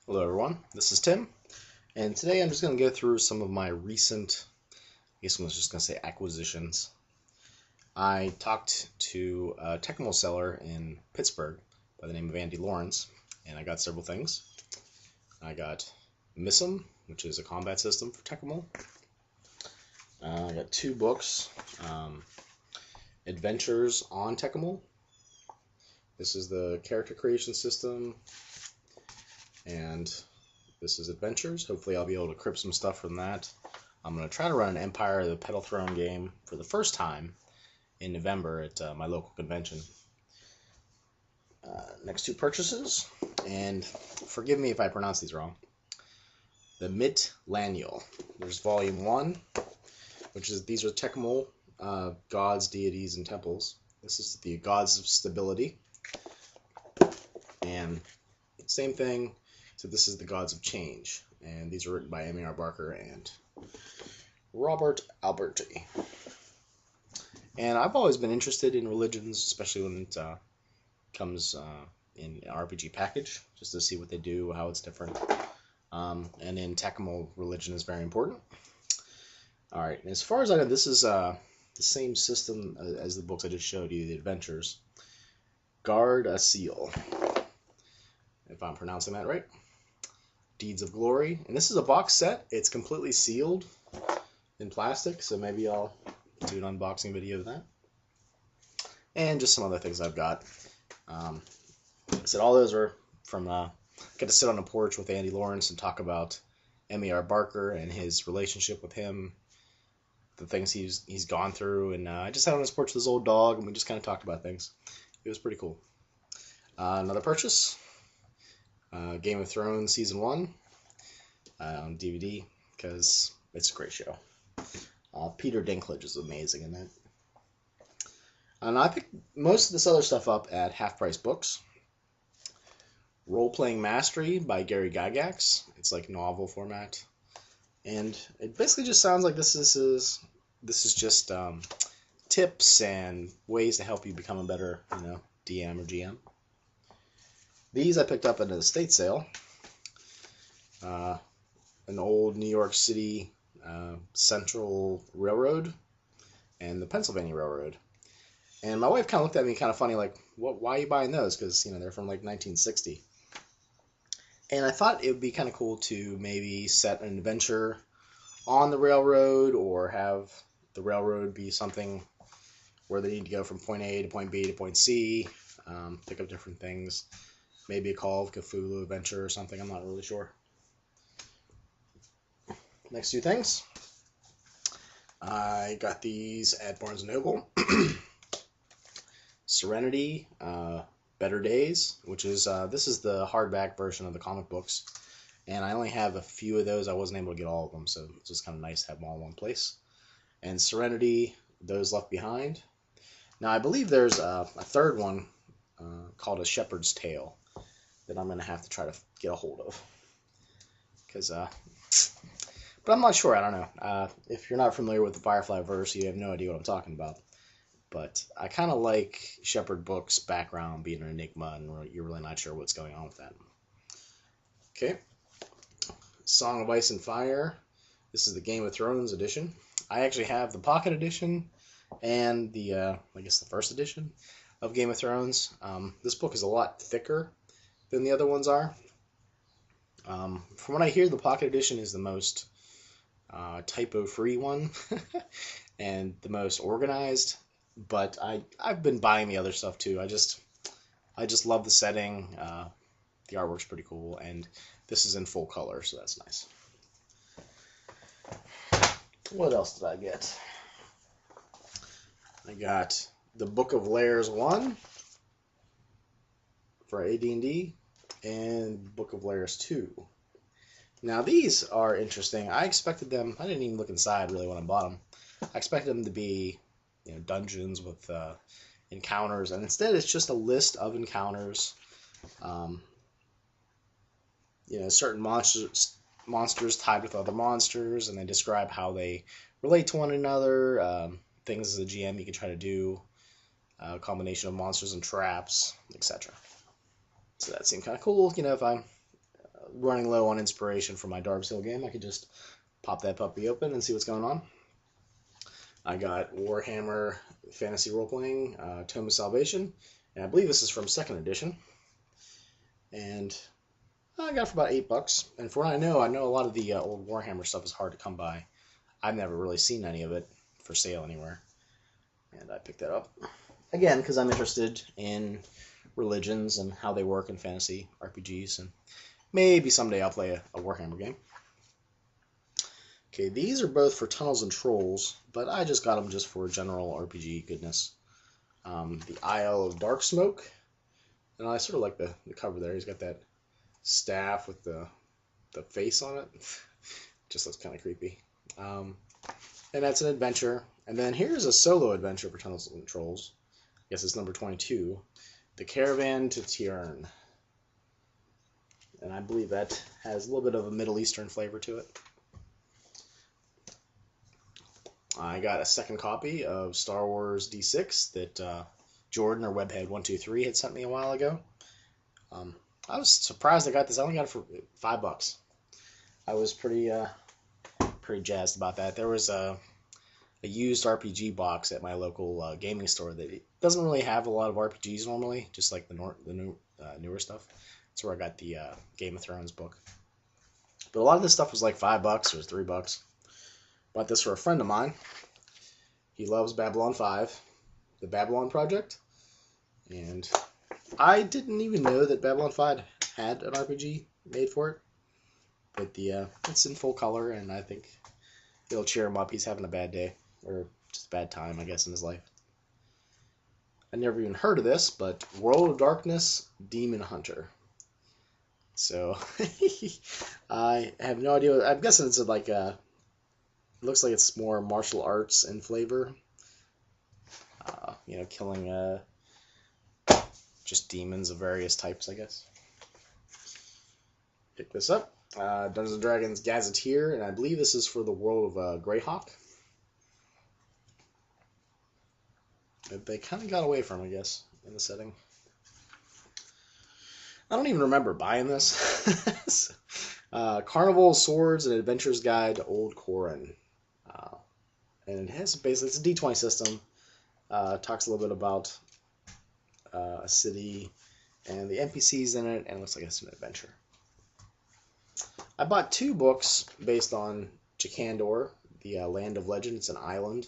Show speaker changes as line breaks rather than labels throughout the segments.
Hello everyone, this is Tim, and today I'm just going to go through some of my recent, I guess I was just going to say acquisitions. I talked to a Tecmo seller in Pittsburgh by the name of Andy Lawrence, and I got several things. I got Missum, which is a combat system for Tecmo. I got two books, Adventures on Tecmo. This is the character creation system, and this is Adventures. Hopefully I'll be able to crib some stuff from that. I'm going to try to run an Empire of the Petal Throne game for the first time in November at my local convention. Next two purchases, and forgive me if I pronounce these wrong. The Mit Laniel. There's Volume 1, which is, these are Tecmo gods, deities, and temples. This is the Gods of Stability. And same thing. So this is the Gods of Change, and these are written by M.A.R. Barker and Robert Alberti. And I've always been interested in religions, especially when it comes in an RPG package, just to see what they do, how it's different. And in Tecmo, religion is very important. All right, as far as I know, this is the same system as the books I just showed you, the Adventures. Guard a Seal, if I'm pronouncing that right. Deeds of Glory, and this is a box set. It's completely sealed in plastic, so maybe I'll do an unboxing video of that. And just some other things I've got. Like I said, all those are from get to sit on a porch with Andy Lawrence and talk about M.A.R. Barker and his relationship with him, the things he's gone through, and I just sat on his porch with his old dog, and we just kind of talked about things. It was pretty cool. Another purchase. Game of Thrones Season 1 on DVD, because it's a great show. Peter Dinklage is amazing in that. And I picked most of this other stuff up at Half Price Books. Role-Playing Mastery by Gary Gygax. It's like novel format. And it basically just sounds like this is just tips and ways to help you become a better, DM or GM. These I picked up at an estate sale. An old New York City Central Railroad and the Pennsylvania Railroad. And my wife kind of looked at me kind of funny, like, why are you buying those? Because, they're from like 1960. And I thought it would be kind of cool to maybe set an adventure on the railroad, or have the railroad be something where they need to go from point A to point B to point C, pick up different things. Maybe a Call of Cthulhu adventure or something. I'm not really sure. Next two things. I got these at Barnes & Noble. Serenity, Better Days, which is, this is the hardback version of the comic books. And I only have a few of those. I wasn't able to get all of them, so it's just kind of nice to have them all in one place. And Serenity, Those Left Behind. Now, I believe there's a third one called A Shepherd's Tale that I'm going to have to try to get a hold of. But I'm not sure. I don't know. If you're not familiar with the Firefly verse, you have no idea what I'm talking about. But I kind of like Shepherd Book's background being an enigma, and you're really not sure what's going on with that. Okay. Song of Ice and Fire. This is the Game of Thrones edition. I actually have the pocket edition and the, I guess the first edition of Game of Thrones. This book is a lot thicker than the other ones are. From what I hear, the pocket edition is the most typo-free one and the most organized. But I've been buying the other stuff too. I just love the setting. The artwork's pretty cool, and this is in full color, so that's nice. What else did I get? I got the Book of Layers 1 for AD&D and Book of Layers 2. Now these are interesting. I expected them, I didn't even look inside really when I bought them. I expected them to be dungeons with encounters, and instead it's just a list of encounters. Certain monsters tied with other monsters, and they describe how they relate to one another. Things as a GM you can try to do, a combination of monsters and traps, etc. So that seemed kind of cool. If I'm running low on inspiration for my Dark Hill game, I could just pop that puppy open and see what's going on. I got Warhammer Fantasy Role-Playing, Tome of Salvation, and I believe this is from 2nd edition. And I got it for about $8. And for what I know a lot of the old Warhammer stuff is hard to come by. I've never really seen any of it for sale anywhere. And I picked that up. Again, because I'm interested in religions and how they work in fantasy RPGs. And maybe someday I'll play a Warhammer game. Okay, these are both for Tunnels and Trolls, but I just got them just for general RPG goodness. The Isle of Dark Smoke, and I sort of like the cover there. He's got that staff with the face on it. Just looks kind of creepy. And that's an adventure. And then here's a solo adventure for Tunnels and Trolls. I guess it's number 22. The Caravan to Tiern. And I believe that has a little bit of a Middle Eastern flavor to it. I got a second copy of Star Wars D6 that Jordan or Webhead123 had sent me a while ago. I was surprised I got this. I only got it for $5. I was pretty jazzed about that. There was a used RPG box at my local gaming store that it doesn't really have a lot of RPGs normally, just like the newer stuff. That's where I got the Game of Thrones book. But a lot of this stuff was like $5 or $3. Bought this for a friend of mine. He loves Babylon 5, the Babylon Project. And I didn't even know that Babylon 5 had an RPG made for it. But it's in full color, and I think it'll cheer him up. He's having a bad day, or just a bad time, I guess, in his life. I never even heard of this, but World of Darkness Demon Hunter. So, I have no idea. I'm guessing it's like a... It looks like it's more martial arts in flavor. Killing just demons of various types, I guess. Pick this up. Dungeons & Dragons Gazetteer, and I believe this is for the world of Greyhawk. They kind of got away from, I guess, in the setting. I don't even remember buying this. Carnival, Swords, and Adventures Guide to Old Corin. And it has basically, it's a D20 system. Talks a little bit about a city and the NPCs in it, and it looks like it's an adventure. I bought 2 books based on Jakandor, the Land of Legend. It's an island,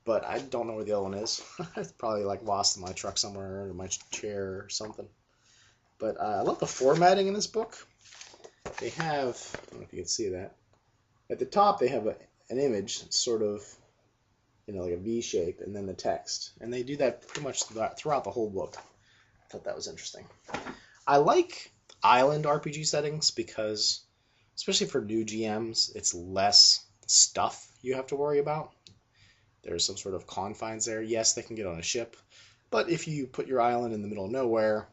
but I don't know where the other one is. It's probably like lost in my truck somewhere, or my chair or something. But I love the formatting in this book. They have, I don't know if you can see that. At the top, they have an image, sort of, like a V shape, and then the text. And they do that pretty much throughout the whole book. I thought that was interesting. I like island RPG settings because, especially for new GMs, it's less stuff you have to worry about. There's some sort of confines there. Yes, they can get on a ship, but if you put your island in the middle of nowhere,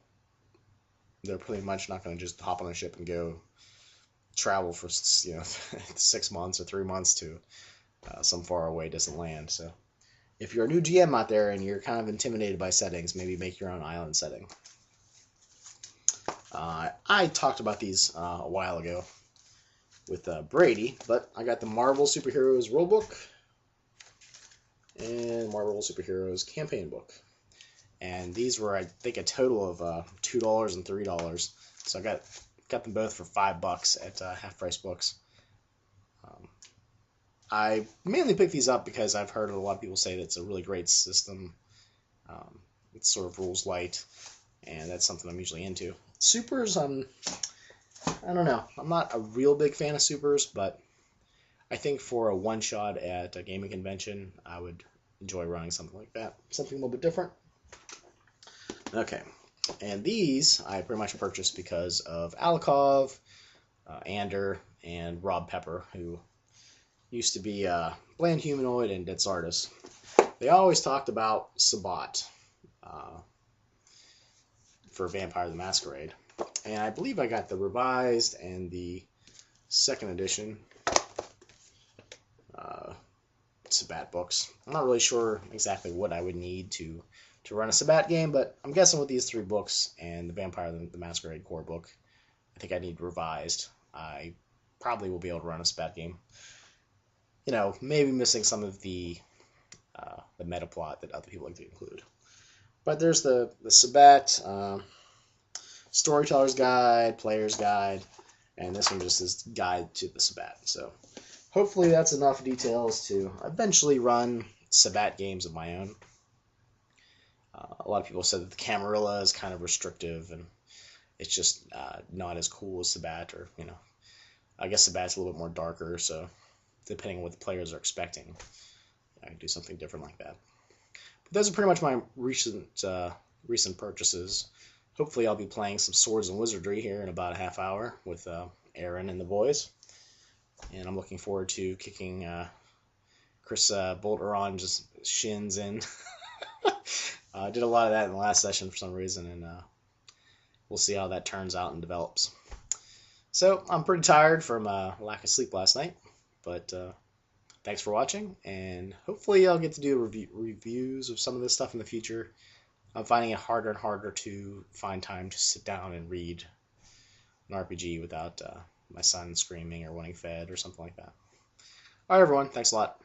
they're pretty much not going to just hop on a ship and go travel for 6 months or 3 months to some faraway distant land. So if you're a new GM out there and you're kind of intimidated by settings, maybe make your own island setting. I talked about these a while ago with Brady, but I got the Marvel Superheroes Rulebook and Marvel Superheroes Campaign Book. And these were, I think, a total of $2 and $3. So I got them both for $5 at Half Price Books. I mainly picked these up because I've heard a lot of people say that it's a really great system. It's sort of rules light, and that's something I'm usually into. Supers, I don't know. I'm not a real big fan of supers, but I think for a one-shot at a gaming convention, I would enjoy running something like that. Something a little bit different. Okay, and these I pretty much purchased because of Alikov, Ander, and Rob Pepper, who used to be Bland Humanoid and Dead Sardis. They always talked about Sabbat for Vampire the Masquerade. And I believe I got the revised and the 2nd edition Sabbat books. I'm not really sure exactly what I would need to run a Sabbat game, but I'm guessing with these 3 books and the Vampire the Masquerade core book, I think I need revised. I probably will be able to run a Sabat game. You know, maybe missing some of the meta plot that other people like to include. But there's the Sabat Storyteller's Guide, Player's Guide, and this one just is Guide to the Sabat. So hopefully that's enough details to eventually run Sabat games of my own. A lot of people said that the Camarilla is kind of restrictive and it's just not as cool as Sabat, or, you know, I guess Sabat's a little bit more darker, so depending on what the players are expecting, I can do something different like that. But those are pretty much my recent purchases. Hopefully I'll be playing some Swords and Wizardry here in about a half hour with Aaron and the boys. And I'm looking forward to kicking Chris Bolteron's shins in. I did a lot of that in the last session for some reason, and we'll see how that turns out and develops. So I'm pretty tired from lack of sleep last night, but thanks for watching, and hopefully I'll get to do reviews of some of this stuff in the future. I'm finding it harder and harder to find time to sit down and read an RPG without my son screaming or wanting fed or something like that. All right, everyone. Thanks a lot.